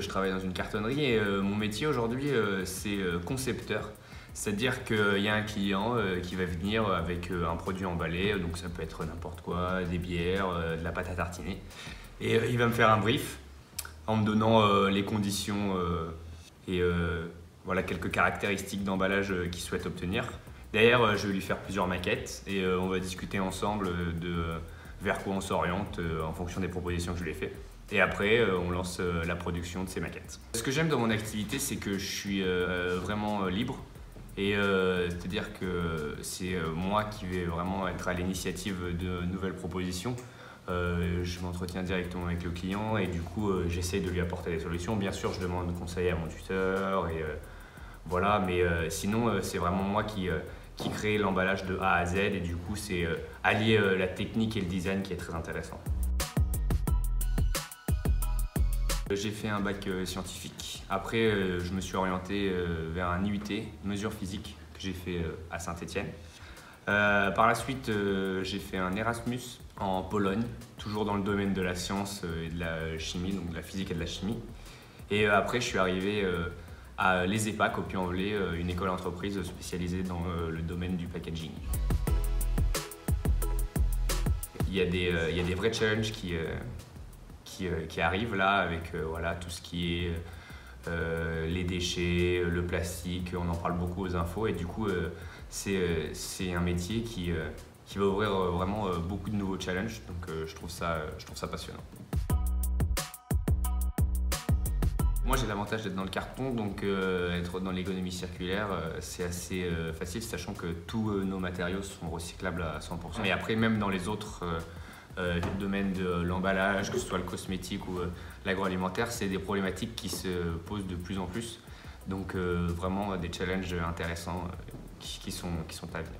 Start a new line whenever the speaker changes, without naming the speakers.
je travaille dans une cartonnerie et mon métier aujourd'hui, c'est concepteur. C'est-à-dire qu'il y a un client qui va venir avec un produit emballé, donc ça peut être n'importe quoi, des bières, de la pâte à tartiner. Et il va me faire un brief en me donnant les conditions et voilà, quelques caractéristiques d'emballage qu'il souhaite obtenir. Derrière, je vais lui faire plusieurs maquettes et on va discuter ensemble de vers quoi on s'oriente en fonction des propositions que je lui ai faites. Et après, on lance la production de ces maquettes. Ce que j'aime dans mon activité, c'est que je suis vraiment libre. Et c'est-à-dire que c'est moi qui vais vraiment être à l'initiative de nouvelles propositions. Je m'entretiens directement avec le client et du coup, j'essaye de lui apporter des solutions. Bien sûr, je demande conseil à mon tuteur et voilà, mais sinon, c'est vraiment moi qui crée l'emballage de A à Z et du coup, c'est allier la technique et le design qui est très intéressant. J'ai fait un bac scientifique. Après, je me suis orienté vers un IUT, mesure physique, que j'ai fait à Saint-Étienne. Par la suite, j'ai fait un Erasmus en Pologne, toujours dans le domaine de la science et de la chimie, donc de la physique et de la chimie. Et après, je suis arrivé à l'ESEPAC au Puy-en-Velay, une école d'entreprise spécialisée dans le domaine du packaging. Il y a des vrais challenges qui arrivent là avec voilà, tout ce qui est les déchets, le plastique, on en parle beaucoup aux infos et du coup c'est un métier qui va ouvrir vraiment beaucoup de nouveaux challenges, donc je trouve ça passionnant. Moi j'ai l'avantage d'être dans le carton, donc être dans l'économie circulaire c'est assez facile, sachant que tous nos matériaux sont recyclables à 100%. Et après même dans les autres domaines de l'emballage, que ce soit le cosmétique ou l'agroalimentaire, c'est des problématiques qui se posent de plus en plus. Donc vraiment des challenges intéressants qui sont à venir.